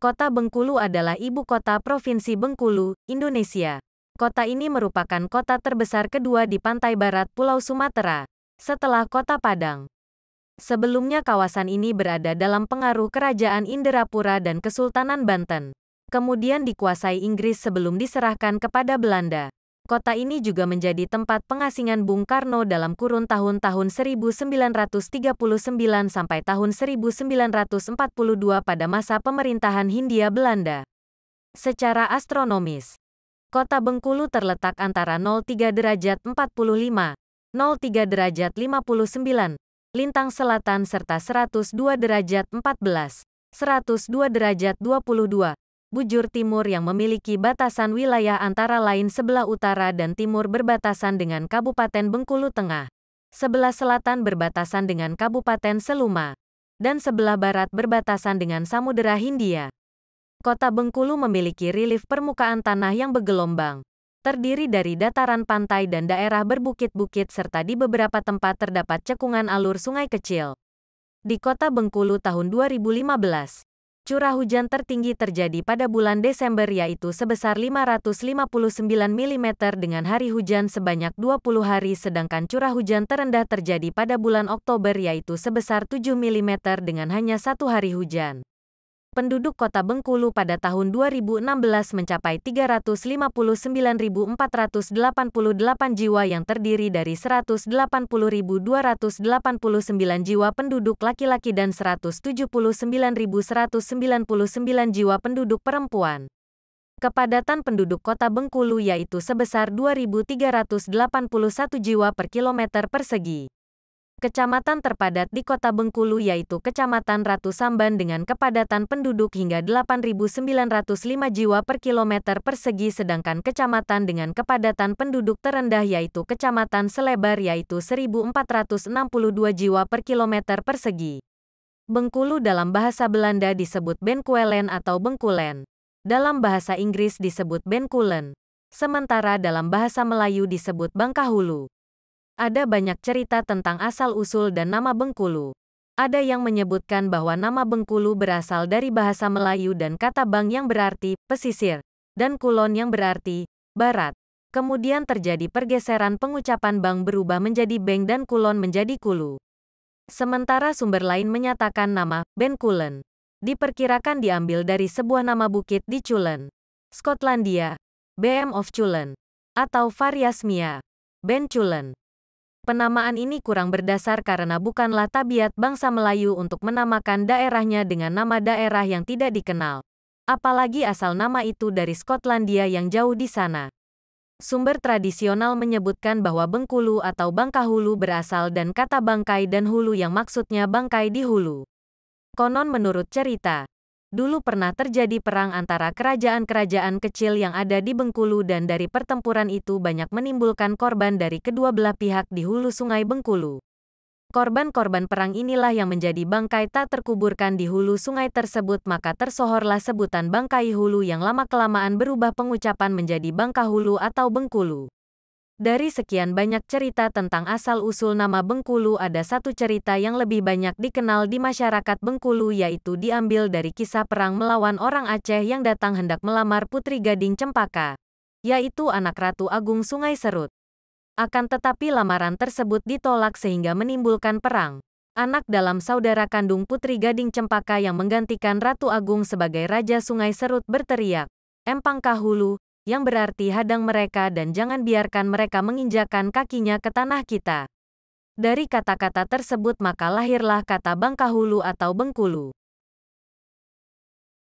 Kota Bengkulu adalah ibu kota Provinsi Bengkulu, Indonesia. Kota ini merupakan kota terbesar kedua di pantai barat Pulau Sumatera, setelah Kota Padang. Sebelumnya kawasan ini berada dalam pengaruh Kerajaan Inderapura dan Kesultanan Banten. Kemudian dikuasai Inggris sebelum diserahkan kepada Belanda. Kota ini juga menjadi tempat pengasingan Bung Karno dalam kurun tahun-tahun 1939 sampai tahun 1942 pada masa pemerintahan Hindia Belanda. Secara astronomis, Kota Bengkulu terletak antara 03 derajat 45, 03 derajat 59, lintang selatan serta 102 derajat 14, 102 derajat 22, bujur timur yang memiliki batasan wilayah antara lain sebelah utara dan timur berbatasan dengan Kabupaten Bengkulu Tengah, sebelah selatan berbatasan dengan Kabupaten Seluma, dan sebelah barat berbatasan dengan Samudera Hindia. Kota Bengkulu memiliki relief permukaan tanah yang bergelombang, terdiri dari dataran pantai dan daerah berbukit-bukit serta di beberapa tempat terdapat cekungan alur sungai kecil. Di Kota Bengkulu tahun 2015, curah hujan tertinggi terjadi pada bulan Desember yaitu sebesar 559 mm dengan hari hujan sebanyak 20 hari sedangkan curah hujan terendah terjadi pada bulan Oktober yaitu sebesar 7 mm dengan hanya 1 hari hujan. Penduduk Kota Bengkulu pada tahun 2016 mencapai 359.488 jiwa yang terdiri dari 180.289 jiwa penduduk laki-laki dan 179.199 jiwa penduduk perempuan. Kepadatan penduduk Kota Bengkulu yaitu sebesar 2.381 jiwa per kilometer persegi. Kecamatan terpadat di Kota Bengkulu yaitu Kecamatan Ratu Samban dengan kepadatan penduduk hingga 8.905 jiwa per kilometer persegi sedangkan kecamatan dengan kepadatan penduduk terendah yaitu Kecamatan Selebar yaitu 1.462 jiwa per kilometer persegi. Bengkulu dalam bahasa Belanda disebut Benkuelen atau Bengkulen. Dalam bahasa Inggris disebut Benkulen. Sementara dalam bahasa Melayu disebut Bangkahulu. Ada banyak cerita tentang asal-usul dan nama Bengkulu. Ada yang menyebutkan bahwa nama Bengkulu berasal dari bahasa Melayu dan kata bang yang berarti pesisir, dan kulon yang berarti barat. Kemudian terjadi pergeseran pengucapan bang berubah menjadi beng dan kulon menjadi kulu. Sementara sumber lain menyatakan nama Benkulen diperkirakan diambil dari sebuah nama bukit di Culen, Skotlandia, BM of Culen, atau Variasmia, Ben Culen. Penamaan ini kurang berdasar karena bukanlah tabiat bangsa Melayu untuk menamakan daerahnya dengan nama daerah yang tidak dikenal. Apalagi asal nama itu dari Skotlandia yang jauh di sana. Sumber tradisional menyebutkan bahwa Bengkulu atau Bangkahulu berasal dan kata bangkai dan hulu yang maksudnya bangkai di hulu. Konon menurut cerita, dulu pernah terjadi perang antara kerajaan-kerajaan kecil yang ada di Bengkulu dan dari pertempuran itu banyak menimbulkan korban dari kedua belah pihak di hulu sungai Bengkulu. Korban-korban perang inilah yang menjadi bangkai tak terkuburkan di hulu sungai tersebut maka tersohorlah sebutan bangkai hulu yang lama-kelamaan berubah pengucapan menjadi Bangkahulu atau Bengkulu. Dari sekian banyak cerita tentang asal-usul nama Bengkulu ada satu cerita yang lebih banyak dikenal di masyarakat Bengkulu yaitu diambil dari kisah perang melawan orang Aceh yang datang hendak melamar Putri Gading Cempaka, yaitu anak Ratu Agung Sungai Serut. Akan tetapi lamaran tersebut ditolak sehingga menimbulkan perang. Anak dalam saudara kandung Putri Gading Cempaka yang menggantikan Ratu Agung sebagai Raja Sungai Serut berteriak, "Empangkahulu," yang berarti hadang mereka dan jangan biarkan mereka menginjakkan kakinya ke tanah kita. Dari kata-kata tersebut maka lahirlah kata Bangkahulu atau Bengkulu.